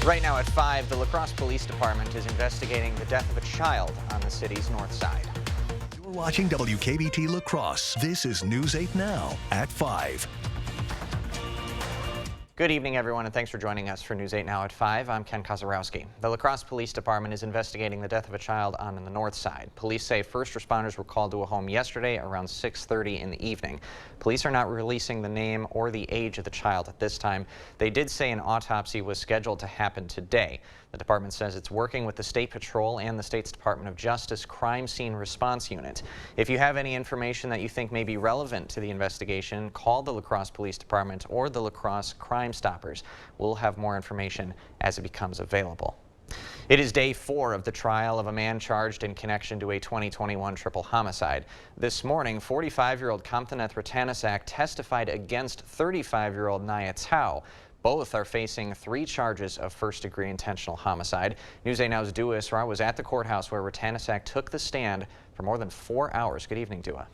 Right now at 5, the La Crosse Police Department is investigating the death of a child on the city's north side. You're watching WKBT La Crosse. This is News 8 Now at 5. Good evening, everyone, and thanks for joining us for News 8 Now at 5. I'm Ken Kozarowski. The La Crosse Police Department is investigating the death of a child on the north side. Police say first responders were called to a home yesterday around 6:30 in the evening. Police are not releasing the name or the age of the child at this time. They did say an autopsy was scheduled to happen today. The department says it's working with the State Patrol and the state's Department of Justice Crime Scene Response Unit. If you have any information that you think may be relevant to the investigation, call the La Crosse Police Department or the La Crosse Crime Stoppers. We'll have more information as it becomes available. It is day 4 of the trial of a man charged in connection to a 2021 triple homicide. This morning, 45-year-old Kamthaneth Rattanasak testified against 35-year-old Naya Tao. Both are facing 3 charges of first-degree intentional homicide. News 8 Now's Dua Isra was at the courthouse where Rattanasak took the stand for more than 4 hours. Good evening, Dua.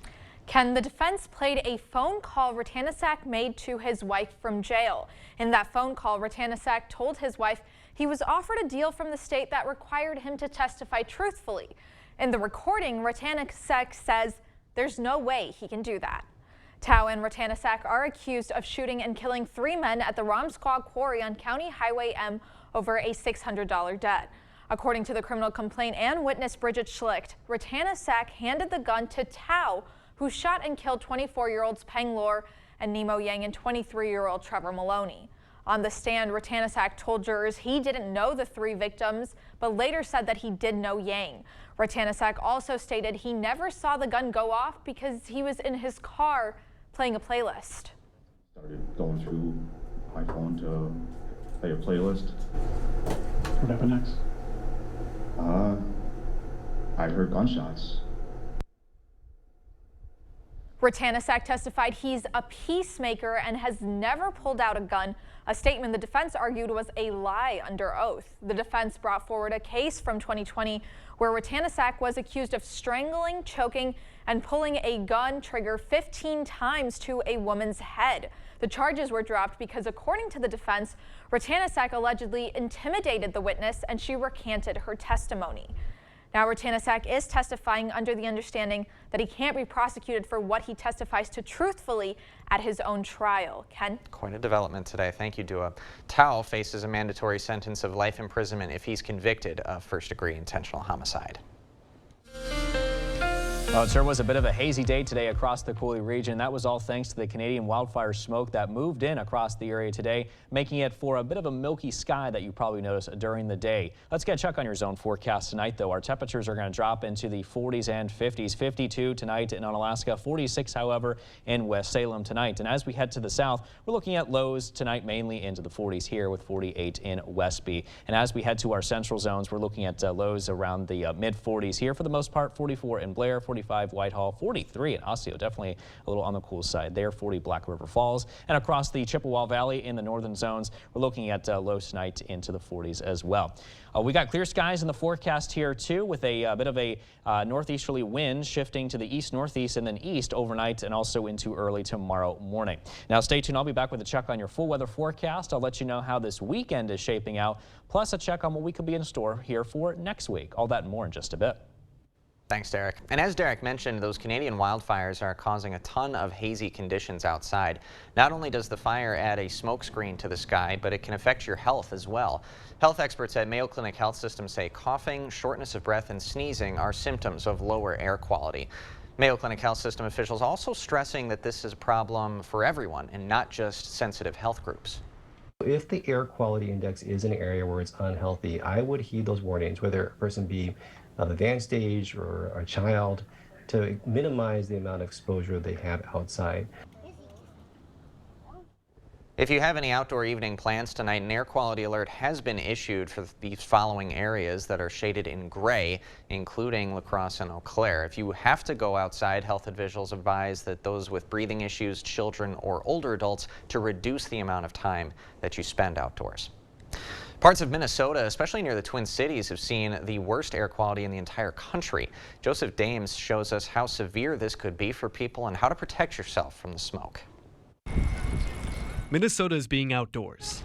Ken, the defense played a phone call Rattanasak made to his wife from jail. In that phone call, Rattanasak told his wife he was offered a deal from the state that required him to testify truthfully. In the recording, Rattanasak says there's no way he can do that. Tao and Rattanasak are accused of shooting and killing 3 men at the Ramsquad Quarry on County Highway M over a $600 debt. According to the criminal complaint and witness Bridget Schlicht, Rattanasak handed the gun to Tao, who shot and killed 24-year-olds Peng Lor and Nemo Yang and 23-year-old Trevor Maloney. On the stand, Rattanasak told jurors he didn't know the 3 victims, but later said that he did know Yang. Rattanasak also stated he never saw the gun go off because he was in his car playing a playlist. Started going through my phone to play a playlist. What happened next? I heard gunshots. Rattanasak testified he's a peacemaker and has never pulled out a gun, a statement the defense argued was a lie under oath. The defense brought forward a case from 2020 where Rattanasak was accused of strangling, choking, and pulling a gun trigger 15 times to a woman's head. The charges were dropped because, according to the defense, Rattanasak allegedly intimidated the witness and she recanted her testimony. Now, Rattanasak is testifying under the understanding that he can't be prosecuted for what he testifies to truthfully at his own trial. Ken? Quite a development today. Thank you, Dua. Tao faces a mandatory sentence of life imprisonment if he's convicted of first-degree intentional homicide. Well, it sure was a bit of a hazy day today across the Coulee region. That was all thanks to the Canadian wildfire smoke that moved in across the area today, making it for a bit of a milky sky that you probably noticed during the day. Let's get Chuck on your zone forecast tonight, though. Our temperatures are going to drop into the 40s and 50s. 52 tonight in Unalaska, 46, however, in West Salem tonight. And as we head to the south, we're looking at lows tonight mainly into the 40s here with 48 in Westby. And as we head to our central zones, we're looking at lows around the mid 40s here for the most part. 44 in Blair, 45 Whitehall, 43 in Osseo, definitely a little on the cool side there, 40 Black River Falls. And across the Chippewa Valley in the northern zones, we're looking at lows tonight into the 40s as well. We got clear skies in the forecast here too, with a bit of a northeasterly wind shifting to the east-northeast and then east overnight and also into early tomorrow morning. Now stay tuned. I'll be back with a check on your full weather forecast. I'll let you know how this weekend is shaping out, plus a check on what we could be in store here for next week. All that and more in just a bit. Thanks, Derek. And as Derek mentioned, those Canadian wildfires are causing a ton of hazy conditions outside. Not only does the fire add a smoke screen to the sky, but it can affect your health as well. Health experts at Mayo Clinic Health System say coughing, shortness of breath, and sneezing are symptoms of lower air quality. Mayo Clinic Health System officials also stressing that this is a problem for everyone and not just sensitive health groups. If the air quality index is an area where it's unhealthy, I would heed those warnings, whether a person be of advanced age or a child, to minimize the amount of exposure they have outside. If you have any outdoor evening plans tonight, an air quality alert has been issued for these following areas that are shaded in gray, including La Crosse and Eau Claire. If you have to go outside, health officials advise that those with breathing issues, children, or older adults to reduce the amount of time that you spend outdoors. Parts of Minnesota, especially near the Twin Cities, have seen the worst air quality in the entire country. Joseph Dames shows us how severe this could be for people and how to protect yourself from the smoke. Minnesota is being outdoors.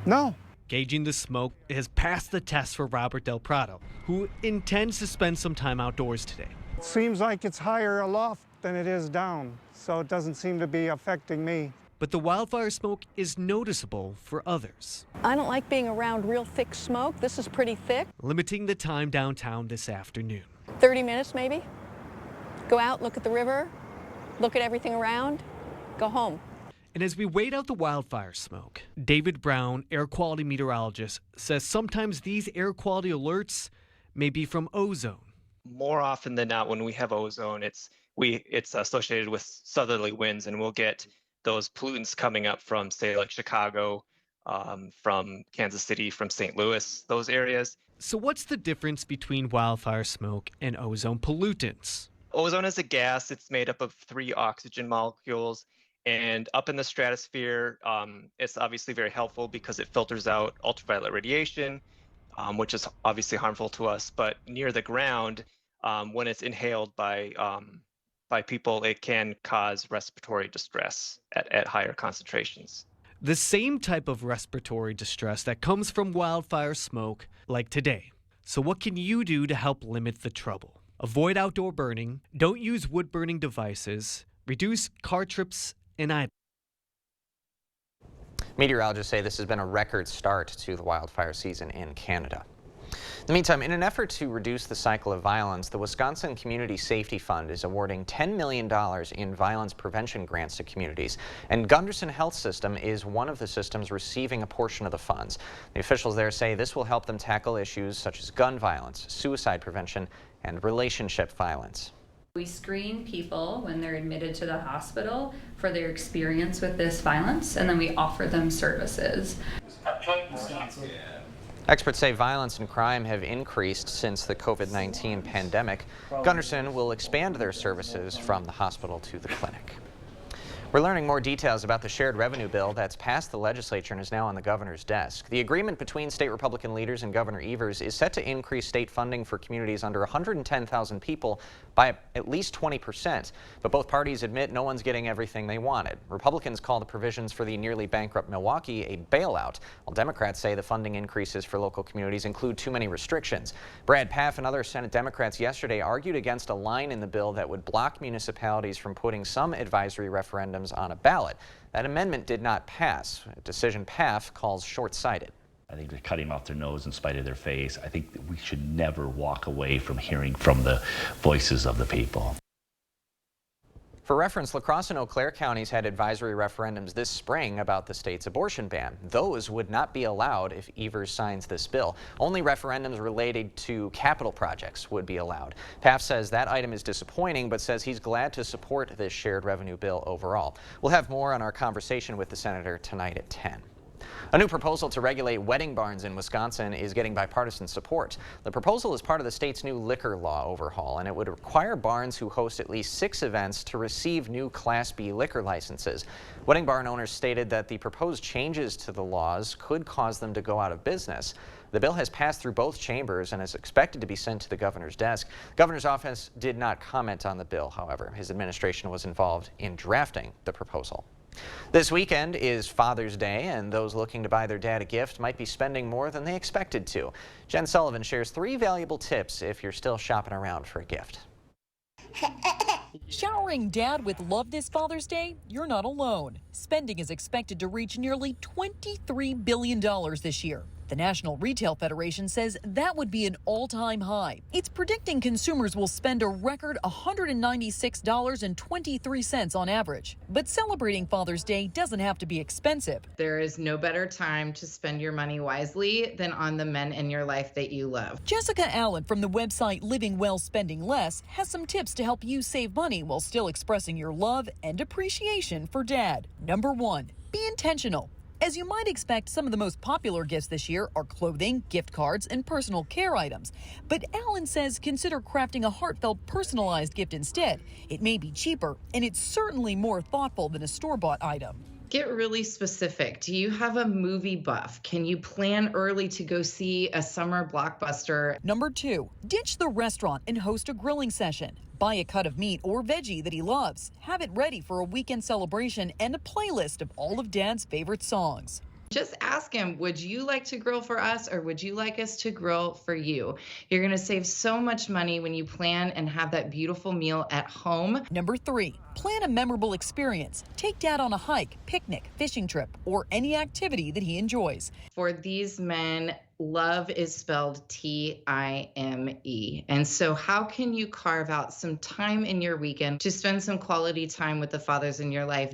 No. Gauging the smoke has passed the test for Robert Del Prado, who intends to spend some time outdoors today. It seems like it's higher aloft than it is down, so it doesn't seem to be affecting me. But the wildfire smoke is noticeable for others, I don't like being around real thick smoke. This is pretty thick. limiting the time downtown this afternoon. 30 minutes maybe. Go out, look at the river, look at everything around, go home. And as we wait out the wildfire smoke, David Brown, air quality meteorologist, says sometimes these air quality alerts may be from ozone. More often than not, when we have ozone, it's associated with southerly winds, and we'll get those pollutants coming up from, say, like Chicago, from Kansas City, from St. Louis, those areas. So what's the difference between wildfire smoke and ozone pollutants? Ozone is a gas. It's made up of 3 oxygen molecules. And up in the stratosphere, it's obviously very helpful because it filters out ultraviolet radiation, which is obviously harmful to us. But near the ground, when it's inhaled by people, it can cause respiratory distress at higher concentrations. The same type of respiratory distress that comes from wildfire smoke, like today. So what can you do to help limit the trouble? Avoid outdoor burning, don't use wood-burning devices, reduce car trips, and idle. Meteorologists say this has been a record start to the wildfire season in Canada. In the meantime, in an effort to reduce the cycle of violence, the Wisconsin Community Safety Fund is awarding $10 million in violence prevention grants to communities, and Gunderson Health System is one of the systems receiving a portion of the funds. The officials there say this will help them tackle issues such as gun violence, suicide prevention, and relationship violence. We screen people when they're admitted to the hospital for their experience with this violence, and then we offer them services. Experts say violence and crime have increased since the COVID-19 pandemic. Gunderson will expand their services from the hospital to the clinic. We're learning more details about the shared revenue bill that's passed the legislature and is now on the governor's desk. The agreement between state Republican leaders and Governor Evers is set to increase state funding for communities under 110,000 people by at least 20%. But both parties admit no one's getting everything they wanted. Republicans call the provisions for the nearly bankrupt Milwaukee a bailout, while Democrats say the funding increases for local communities include too many restrictions. Brad Pfaff and other Senate Democrats yesterday argued against a line in the bill that would block municipalities from putting some advisory referendums on a ballot. That amendment did not pass, a decision Pfaff calls short-sighted. I think they're cutting off their nose in spite of their face. I think that we should never walk away from hearing from the voices of the people. For reference, La Crosse and Eau Claire counties had advisory referendums this spring about the state's abortion ban. Those would not be allowed if Evers signs this bill. Only referendums related to capital projects would be allowed. Pfaff says that item is disappointing, but says he's glad to support this shared revenue bill overall. We'll have more on our conversation with the senator tonight at 10. A new proposal to regulate wedding barns in Wisconsin is getting bipartisan support. The proposal is part of the state's new liquor law overhaul, and it would require barns who host at least 6 events to receive new Class B liquor licenses. Wedding barn owners stated that the proposed changes to the laws could cause them to go out of business. The bill has passed through both chambers and is expected to be sent to the governor's desk. The governor's office did not comment on the bill, however. His administration was involved in drafting the proposal. This weekend is Father's Day, and those looking to buy their dad a gift might be spending more than they expected to. Jen Sullivan shares 3 valuable tips if you're still shopping around for a gift. Showering dad with love this Father's Day? You're not alone. Spending is expected to reach nearly $23 billion this year. The National Retail Federation says that would be an all-time high. It's predicting consumers will spend a record $196.23 on average. But celebrating Father's Day doesn't have to be expensive. There is no better time to spend your money wisely than on the men in your life that you love. Jessica Allen from the website Living Well Spending Less has some tips to help you save money while still expressing your love and appreciation for dad. Number 1, be intentional. As you might expect, some of the most popular gifts this year are clothing, gift cards, and personal care items. But Allen says consider crafting a heartfelt, personalized gift instead. It may be cheaper, and it's certainly more thoughtful than a store-bought item. Get really specific. Do you have a movie buff? Can you plan early to go see a summer blockbuster? Number 2, ditch the restaurant and host a grilling session. Buy a cut of meat or veggie that he loves. Have it ready for a weekend celebration and a playlist of all of Dad's favorite songs. Just ask him, would you like to grill for us or would you like us to grill for you? You're going to save so much money when you plan and have that beautiful meal at home. Number 3, plan a memorable experience. Take Dad on a hike, picnic, fishing trip, or any activity that he enjoys. For these men, love is spelled Time. And so how can you carve out some time in your weekend to spend some quality time with the fathers in your life?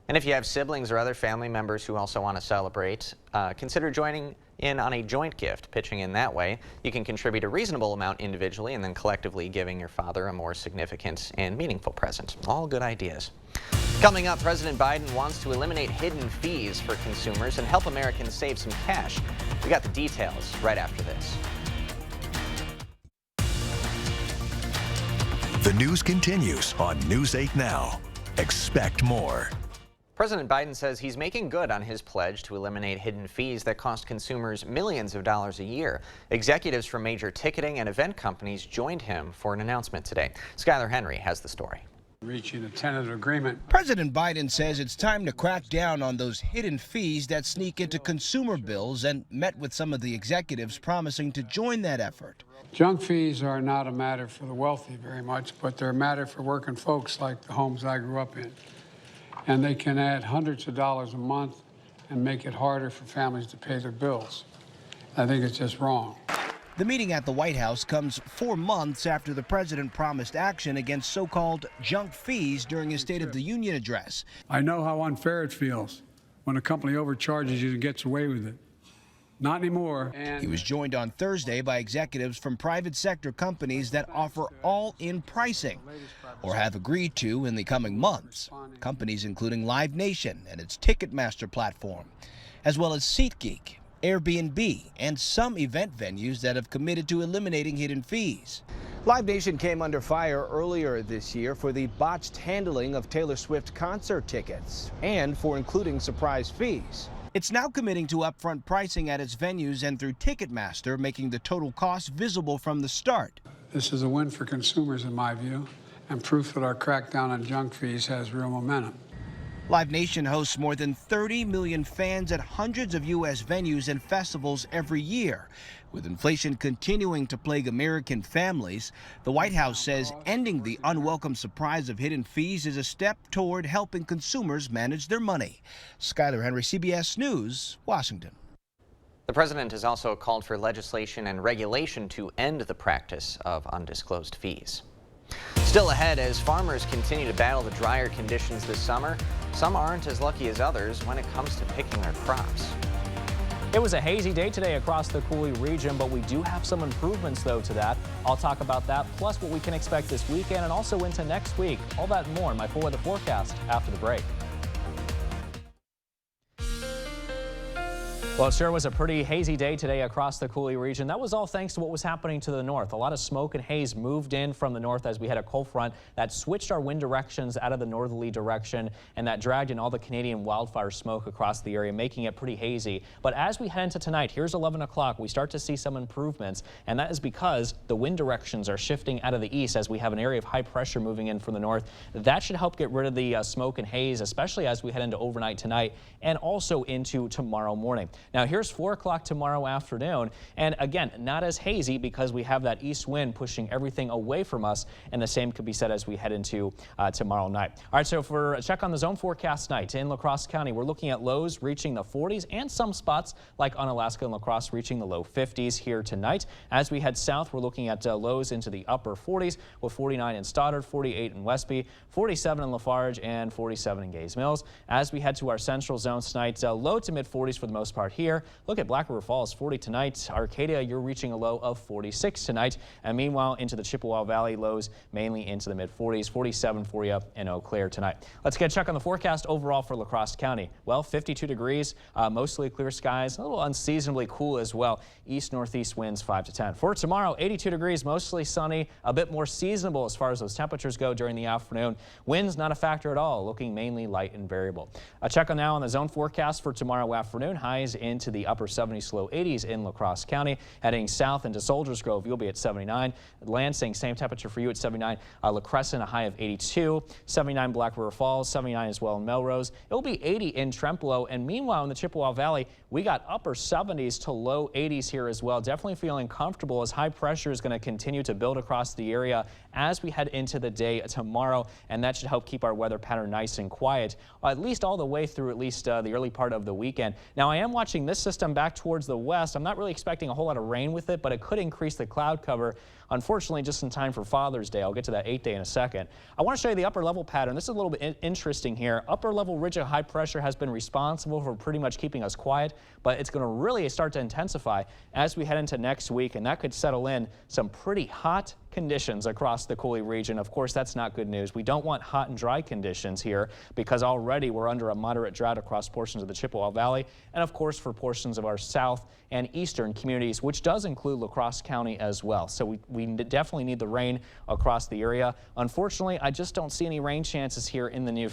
And if you have siblings or other family members who also want to celebrate, consider joining in on a joint gift, pitching in that way. You can contribute a reasonable amount individually and then collectively giving your father a more significant and meaningful present. All good ideas. Coming up, President Biden wants to eliminate hidden fees for consumers and help Americans save some cash. We got the details right after this. The news continues on News 8 Now. Expect more. President Biden says he's making good on his pledge to eliminate hidden fees that cost consumers millions of dollars a year. Executives from major ticketing and event companies joined him for an announcement today. Skylar Henry has the story. Reaching a tentative agreement. President Biden says it's time to crack down on those hidden fees that sneak into consumer bills and met with some of the executives promising to join that effort. Junk fees are not a matter for the wealthy very much, but they're a matter for working folks like the homes I grew up in. And they can add hundreds of dollars a month and make it harder for families to pay their bills. I think it's just wrong. The meeting at the White House comes 4 months after the president promised action against so-called junk fees during his State of the Union address. I know how unfair it feels when a company overcharges you and gets away with it. Not anymore. He was joined on Thursday by executives from private sector companies that offer all-in pricing or have agreed to in the coming months. Companies including Live Nation and its Ticketmaster platform, as well as SeatGeek, Airbnb, and some event venues that have committed to eliminating hidden fees. Live Nation came under fire earlier this year for the botched handling of Taylor Swift concert tickets and for including surprise fees. It's now committing to upfront pricing at its venues and through Ticketmaster, making the total cost visible from the start. This is a win for consumers in my view, and proof that our crackdown on junk fees has real momentum. Live Nation hosts more than 30 million fans at hundreds of U.S. venues and festivals every year. With inflation continuing to plague American families, the White House says ending the unwelcome surprise of hidden fees is a step toward helping consumers manage their money. Skylar Henry, CBS News, Washington. The president has also called for legislation and regulation to end the practice of undisclosed fees. Still ahead, as farmers continue to battle the drier conditions this summer, some aren't as lucky as others when it comes to picking their crops. It was a hazy day today across the Coulee region, but we do have some improvements, though, to that. I'll talk about that, plus what we can expect this weekend and also into next week. All that and more in my full weather forecast after the break. Well, it sure was a pretty hazy day today across the Coulee region. That was all thanks to what was happening to the north. A lot of smoke and haze moved in from the north as we had a cold front that switched our wind directions out of the northerly direction, and that dragged in all the Canadian wildfire smoke across the area, making it pretty hazy. But as we head into tonight, here's 11 o'clock, we start to see some improvements, and that is because the wind directions are shifting out of the east as we have an area of high pressure moving in from the north. That should help get rid of the smoke and haze, especially as we head into overnight tonight and also into tomorrow morning. Now here's 4 o'clock tomorrow afternoon, and again, not as hazy because we have that east wind pushing everything away from us, and the same could be said as we head into tomorrow night. All right, so for a check on the zone forecast tonight in La Crosse County, we're looking at lows reaching the 40s and some spots like Unalaska and La Crosse reaching the low 50s here tonight. As we head south, we're looking at lows into the upper 40s with 49 in Stoddard, 48 in Westby, 47 in Lafarge, and 47 in Gays Mills. As we head to our central zones tonight, low to mid 40s for the most part here. Look at Black River Falls, 40 tonight. Arcadia, you're reaching a low of 46 tonight. And meanwhile, into the Chippewa Valley, lows mainly into the mid 40s, 47 for you in Eau Claire tonight. Let's get a check on the forecast overall for La Crosse County. Well, 52 degrees, mostly clear skies, a little unseasonably cool as well. East-northeast winds 5 to 10. For tomorrow, 82 degrees, mostly sunny, a bit more seasonable as far as those temperatures go during the afternoon. Winds not a factor at all, looking mainly light and variable. A check on now on the zone forecast for tomorrow afternoon. Highs into the upper 70s to low 80s in La Crosse County. Heading south into Soldiers Grove, you'll be at 79. Lansing, same temperature for you at 79. La Crescent, a high of 82. 79 Black River Falls, 79 as well in Melrose. It will be 80 in Trempealeau. And meanwhile, in the Chippewa Valley, we got upper 70s to low 80s here as well. Definitely feeling comfortable as high pressure is going to continue to build across the area as we head into the day tomorrow, and that should help keep our weather pattern nice and quiet, at least all the way through at least the early part of the weekend. Now, I am watching this system back towards the west. I'm not really expecting a whole lot of rain with it, but it could increase the cloud cover. Unfortunately, just in time for Father's Day. I'll get to that 8th day in a second. I want to show you the upper level pattern. This is a little bit interesting here. Upper level ridge of high pressure has been responsible for pretty much keeping us quiet, but it's going to really start to intensify as we head into next week, and that could settle in some pretty hot conditions across the Coulee region. Of course, that's not good news. We don't want hot and dry conditions here because already we're under a moderate drought across portions of the Chippewa Valley and, of course, for portions of our south and eastern communities, which does include La Crosse County as well. So we definitely need the rain across the area. Unfortunately, I just don't see any rain chances here in the near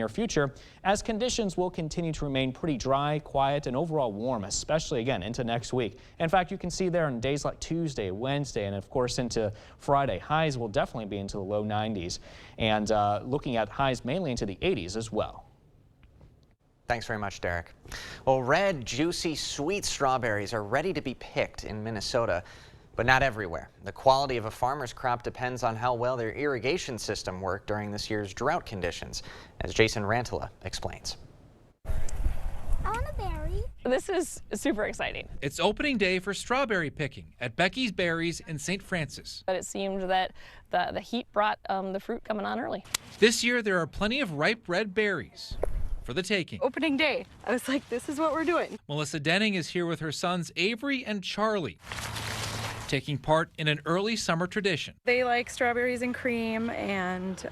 future, as conditions will continue to remain pretty dry, quiet, and overall warm, especially again into next week. In fact, you can see there on days like Tuesday, Wednesday, and of course into Friday, highs will definitely be into the low 90s, and looking at highs mainly into the 80s as well. Thanks very much, Derek. Well, red, juicy, sweet strawberries are ready to be picked in Minnesota, but not everywhere. The quality of a farmer's crop depends on how well their irrigation system worked during this year's drought conditions, as Jason Rantala explains. I want a berry. This is super exciting. It's opening day for strawberry picking at Becky's Berries in St. Francis. But it seemed that the heat brought the fruit coming on early. This year there are plenty of ripe red berries for the taking. Opening day, I was like, this is what we're doing. Melissa Denning is here with her sons Avery and Charlie, taking part in an early summer tradition. They like strawberries and cream, and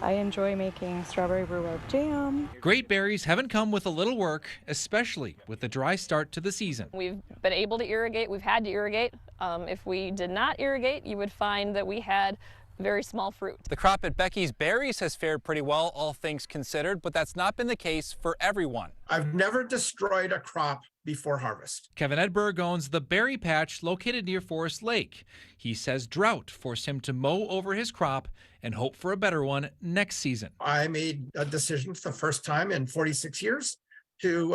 I enjoy making strawberry rhubarb jam. Great berries haven't come with a little work, especially with the dry start to the season. We've been able to irrigate. We've had to irrigate. If we did not irrigate, you would find that we had very small fruit. The crop at Becky's Berries has fared pretty well, all things considered, but that's not been the case for everyone. I've never destroyed a crop before harvest. Kevin Edberg owns the berry patch located near Forest Lake. He says drought forced him to mow over his crop and hope for a better one next season. I made a decision for the first time in 46 years to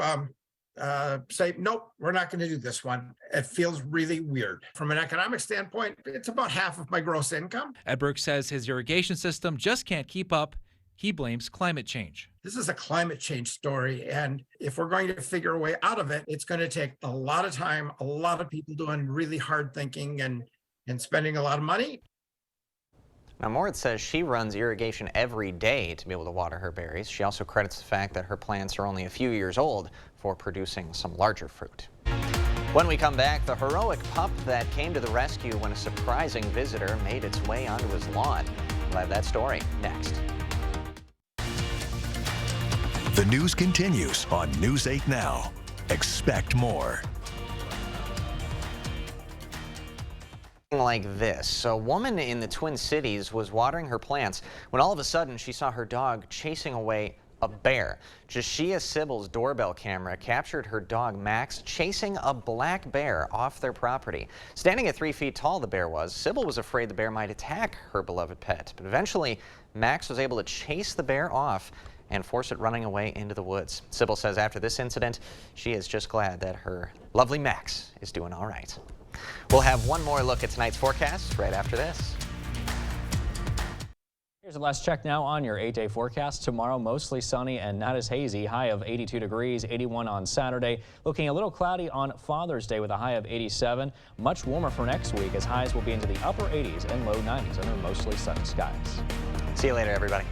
say, nope, we're not going to do this one. It feels really weird. From an economic standpoint, it's about half of my gross income. Edberg says his irrigation system just can't keep up. He blames climate change. This is a climate change story, and if we're going to figure a way out of it, it's going to take a lot of time, a lot of people doing really hard thinking and spending a lot of money. Now, Moritz says she runs irrigation every day to be able to water her berries. She also credits the fact that her plants are only a few years old for producing some larger fruit. When we come back, the heroic pup that came to the rescue when a surprising visitor made its way onto his lawn. We'll have that story next. The news continues on News 8 Now. Expect more. Like this. A woman in the Twin Cities was watering her plants when all of a sudden she saw her dog chasing away a bear. Jashia Sybil's doorbell camera captured her dog Max chasing a black bear off their property. Standing at 3 feet tall, the bear was. Sybil was afraid the bear might attack her beloved pet, but eventually Max was able to chase the bear off and force it running away into the woods. Sybil says after this incident, she is just glad that her lovely Max is doing all right. We'll have one more look at tonight's forecast right after this. Here's a last check now on your 8-day forecast. Tomorrow, mostly sunny and not as hazy. High of 82 degrees, 81 on Saturday. Looking a little cloudy on Father's Day with a high of 87. Much warmer for next week as highs will be into the upper 80s and low 90s under mostly sunny skies. See you later, everybody.